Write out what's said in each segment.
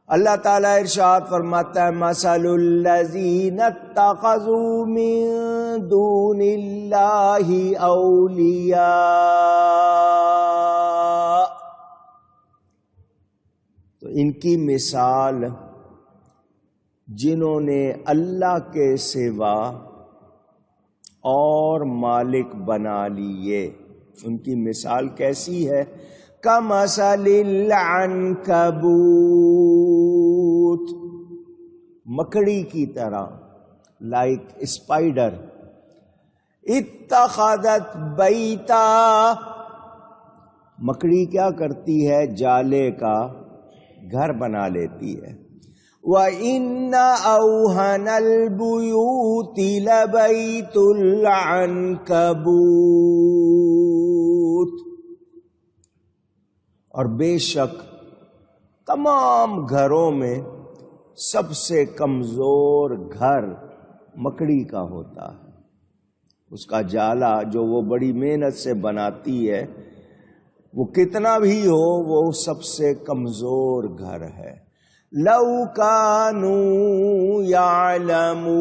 اللہ تعالیٰ ارشاد فرماتا ہے مثل الذین اتخذوا من دون اللہ اولیاء، تو ان کی مثال جنہوں نے اللہ کے سوا اور مالک بنا لیے، ان کی مثال کیسی ہے؟ کمثل العنکبوت، مکڑی کی طرح، لائک اسپائڈر، اتخذت بیتا، مکڑی کیا کرتی ہے؟ جالے کا گھر بنا لیتی ہے۔ وَإِنَّ أَوْهَنَ الْبُيُوتِ لَبَيْتُ الْعَنْكَبُوتِ، اور بے شک تمام گھروں میں سب سے کمزور گھر مکڑی کا ہوتا ہے۔ اس کا جالا جو وہ بڑی محنت سے بناتی ہے، وہ کتنا بھی ہو وہ سب سے کمزور گھر ہے۔ لَوْ كَانُوا يَعْلَمُونَ،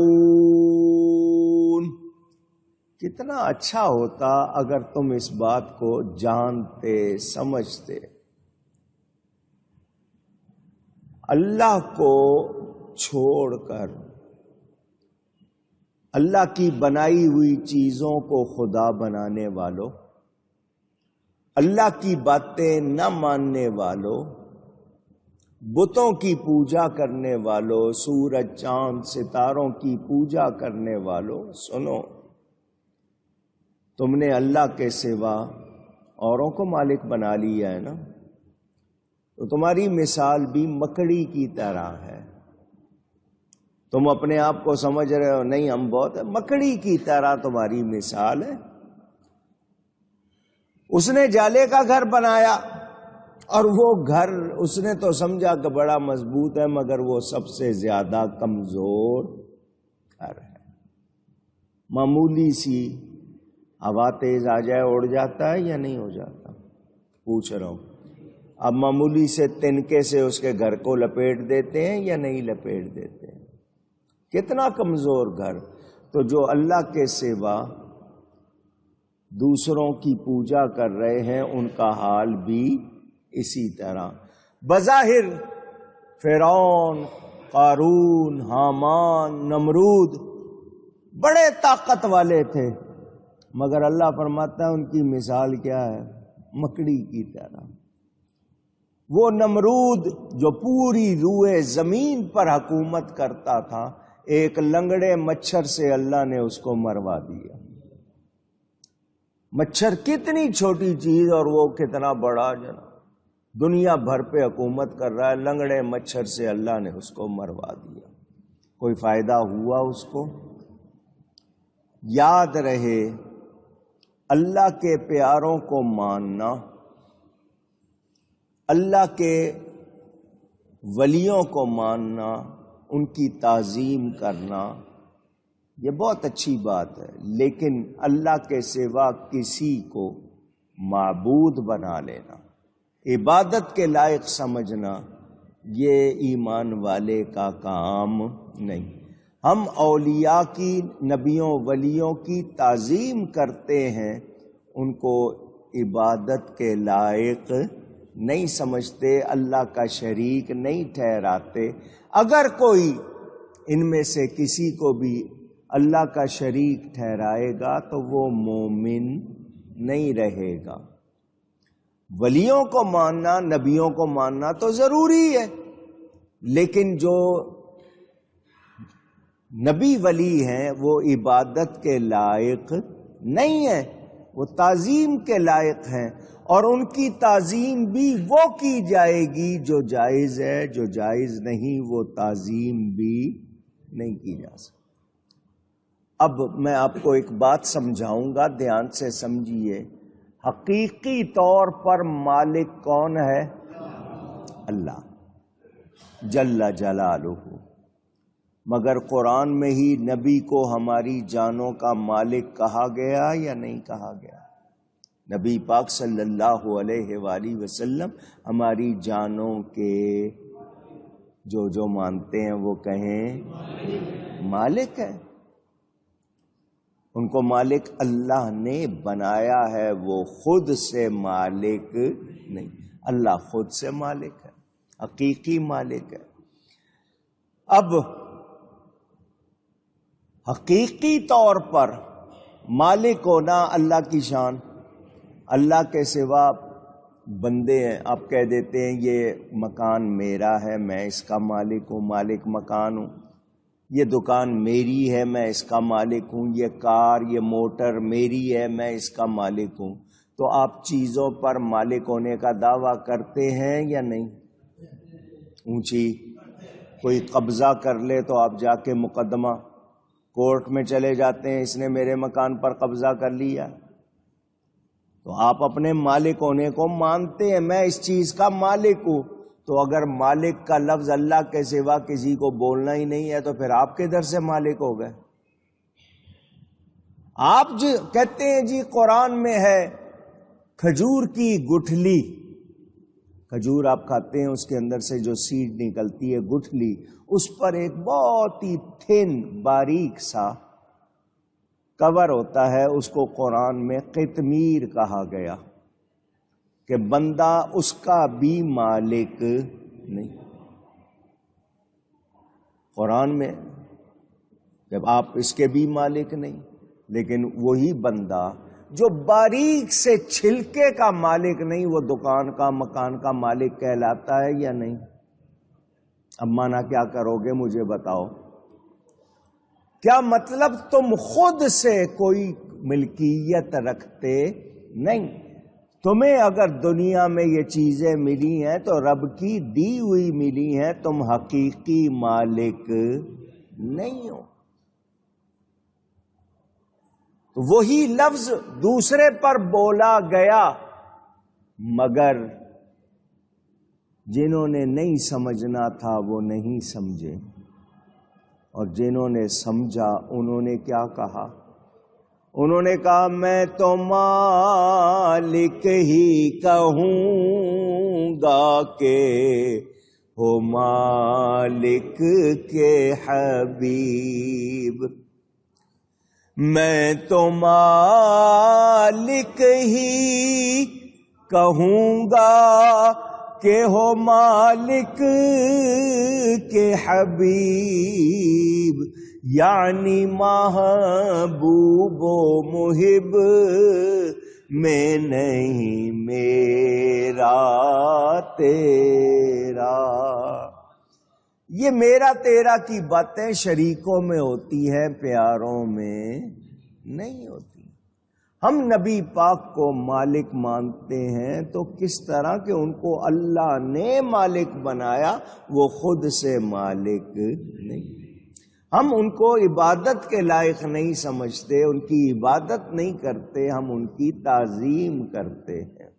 کتنا اچھا ہوتا اگر تم اس بات کو جانتے سمجھتے۔ اللہ کو چھوڑ کر اللہ کی بنائی ہوئی چیزوں کو خدا بنانے والوں، اللہ کی باتیں نہ ماننے والوں، بتوں کی پوجا کرنے والوں، سورج چاند ستاروں کی پوجا کرنے والوں، سنو، تم نے اللہ کے سوا اوروں کو مالک بنا لیا ہے نا، تو تمہاری مثال بھی مکڑی کی طرح ہے۔ تم اپنے آپ کو سمجھ رہے ہو نہیں ہم بہت ہے، مکڑی کی طرح تمہاری مثال ہے۔ اس نے جالے کا گھر بنایا، اور وہ گھر اس نے تو سمجھا کہ بڑا مضبوط ہے، مگر وہ سب سے زیادہ کمزور گھر ہے۔ معمولی سی ہوا تیز آ جائے اڑ جاتا ہے یا نہیں ہو جاتا؟ پوچھ رہا ہوں۔ اب معمولی سے تنکے سے اس کے گھر کو لپیٹ دیتے ہیں یا نہیں لپیٹ دیتے ہیں؟ کتنا کمزور گھر۔ تو جو اللہ کے سوا دوسروں کی پوجا کر رہے ہیں ان کا حال بھی اسی طرح۔ بظاہر فرعون، قارون، حامان، نمرود بڑے طاقت والے تھے، مگر اللہ فرماتا ہے ان کی مثال کیا ہے؟ مکڑی کی طرح۔ وہ نمرود جو پوری روئے زمین پر حکومت کرتا تھا، ایک لنگڑے مچھر سے اللہ نے اس کو مروا دیا۔ مچھر کتنی چھوٹی چیز اور وہ کتنا بڑا جناب، دنیا بھر پہ حکومت کر رہا ہے، لنگڑے مچھر سے اللہ نے اس کو مروا دیا۔ کوئی فائدہ ہوا اس کو؟ یاد رہے اللہ کے پیاروں کو ماننا، اللہ کے ولیوں کو ماننا، ان کی تعظیم کرنا، یہ بہت اچھی بات ہے، لیکن اللہ کے سوا کسی کو معبود بنا لینا، عبادت کے لائق سمجھنا، یہ ایمان والے کا کام نہیں۔ ہم اولیاء کی، نبیوں ولیوں کی تعظیم کرتے ہیں، ان کو عبادت کے لائق نہیں سمجھتے، اللہ کا شریک نہیں ٹھہراتے۔ اگر کوئی ان میں سے کسی کو بھی اللہ کا شریک ٹھہرائے گا تو وہ مومن نہیں رہے گا۔ ولیوں کو ماننا، نبیوں کو ماننا تو ضروری ہے، لیکن جو نبی ولی ہیں وہ عبادت کے لائق نہیں ہیں، وہ تعظیم کے لائق ہیں، اور ان کی تعظیم بھی وہ کی جائے گی جو جائز ہے، جو جائز نہیں وہ تعظیم بھی نہیں کی جا سکتی۔ اب میں آپ کو ایک بات سمجھاؤں گا، دھیان سے سمجھیے۔ حقیقی طور پر مالک کون ہے؟ اللہ جل جلالہ۔ مگر قرآن میں ہی نبی کو ہماری جانوں کا مالک کہا گیا یا نہیں کہا گیا؟ نبی پاک صلی اللہ علیہ وآلہ وسلم ہماری جانوں کے جو جو مانتے ہیں وہ کہیں مالک ہے. ان کو مالک اللہ نے بنایا ہے، وہ خود سے مالک نہیں. اللہ خود سے مالک ہے، حقیقی مالک ہے. اب حقیقی طور پر مالک ہونا اللہ کی شان. اللہ کے سوا بندے ہیں، آپ کہہ دیتے ہیں یہ مکان میرا ہے، میں اس کا مالک ہوں، مالک مکان ہوں. یہ دکان میری ہے، میں اس کا مالک ہوں. یہ کار، یہ موٹر میری ہے، میں اس کا مالک ہوں. تو آپ چیزوں پر مالک ہونے کا دعویٰ کرتے ہیں یا نہیں؟ اونچی کوئی قبضہ کر لے تو آپ جا کے مقدمہ کورٹ میں چلے جاتے ہیں، اس نے میرے مکان پر قبضہ کر لیا. تو آپ اپنے مالک ہونے کو مانتے ہیں، میں اس چیز کا مالک ہوں. تو اگر مالک کا لفظ اللہ کے سوا کسی کو بولنا ہی نہیں ہے تو پھر آپ کدھر سے مالک ہو گئے؟ آپ جو کہتے ہیں جی قرآن میں ہے کھجور کی گٹھلی، کھجور آپ کھاتے ہیں، اس کے اندر سے جو سیڈ نکلتی ہے گٹھلی، اس پر ایک بہت ہی تھن باریک سا کور ہوتا ہے، اس کو قرآن میں قطمیر کہا گیا کہ بندہ اس کا بھی مالک نہیں. قرآن میں جب آپ اس کے بھی مالک نہیں، لیکن وہی بندہ جو باریک سے چھلکے کا مالک نہیں، وہ دکان کا مکان کا مالک کہلاتا ہے یا نہیں؟ اب مانا کیا کرو گے مجھے بتاؤ. کیا مطلب تم خود سے کوئی ملکیت رکھتے نہیں؟ تمہیں اگر دنیا میں یہ چیزیں ملی ہیں تو رب کی دی ہوئی ملی ہیں، تم حقیقی مالک نہیں ہو. وہی لفظ دوسرے پر بولا گیا، مگر جنہوں نے نہیں سمجھنا تھا وہ نہیں سمجھے، اور جنہوں نے سمجھا انہوں نے کیا کہا؟ انہوں نے کہا میں تو مالک ہی کہوں گا کہ ہو مالک کے حبیب. میں تو مالک ہی کہوں گا کہ ہو مالک کے حبیب، یعنی محبوب و محب میں نہیں میرا تیرا. یہ میرا تیرا کی باتیں شریکوں میں ہوتی ہیں، پیاروں میں نہیں ہوتی. ہم نبی پاک کو مالک مانتے ہیں تو کس طرح کہ ان کو اللہ نے مالک بنایا، وہ خود سے مالک نہیں. ہم ان کو عبادت کے لائق نہیں سمجھتے، ان کی عبادت نہیں کرتے، ہم ان کی تعظیم کرتے ہیں.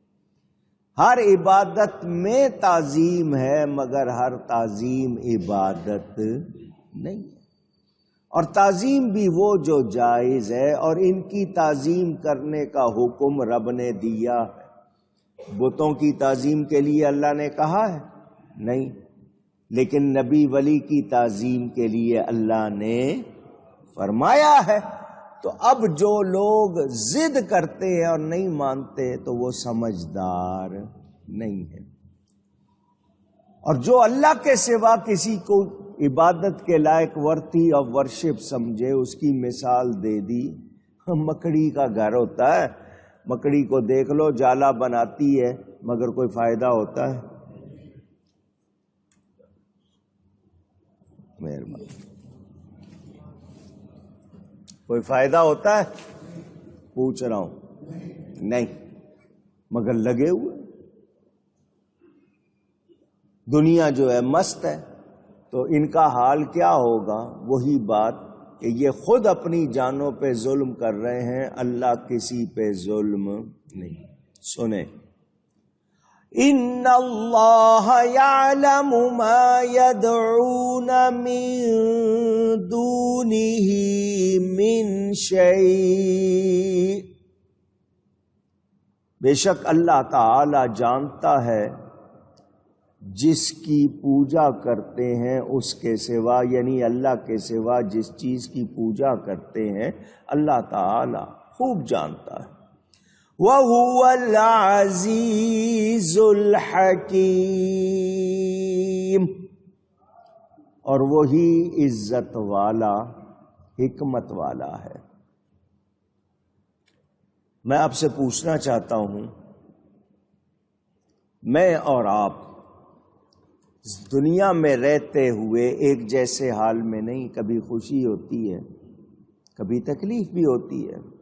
ہر عبادت میں تعظیم ہے، مگر ہر تعظیم عبادت نہیں. اور تعظیم بھی وہ جو جائز ہے، اور ان کی تعظیم کرنے کا حکم رب نے دیا ہے. بتوں کی تعظیم کے لیے اللہ نے کہا ہے نہیں، لیکن نبی ولی کی تعظیم کے لیے اللہ نے فرمایا ہے. تو اب جو لوگ ضد کرتے ہیں اور نہیں مانتے تو وہ سمجھدار نہیں ہیں. اور جو اللہ کے سوا کسی کو عبادت کے لائق ورتھی آف ورشپ سمجھے، اس کی مثال دے دی. مکڑی کا گھر ہوتا ہے، مکڑی کو دیکھ لو جالا بناتی ہے مگر کوئی فائدہ ہوتا ہے؟ مہربانی، کوئی فائدہ ہوتا ہے؟ پوچھ رہا ہوں، نہیں، مگر لگے ہوئے. دنیا جو ہے مست ہے، تو ان کا حال کیا ہوگا؟ وہی بات کہ یہ خود اپنی جانوں پہ ظلم کر رہے ہیں، اللہ کسی پہ ظلم نہیں. سنیں، ان اللہ یعلم ما یدعون من دونہ من شیء. بے شک اللہ تعالی جانتا ہے جس کی پوجا کرتے ہیں اس کے سوا، یعنی اللہ کے سوا جس چیز کی پوجا کرتے ہیں اللہ تعالی خوب جانتا ہے۔ وَهُوَ الْعَزِيزُ الْحَكِيمُ، اور وہی عزت والا حکمت والا ہے۔ میں آپ سے پوچھنا چاہتا ہوں، میں اور آپ دنیا میں رہتے ہوئے ایک جیسے حال میں نہیں، کبھی خوشی ہوتی ہے، کبھی تکلیف بھی ہوتی ہے۔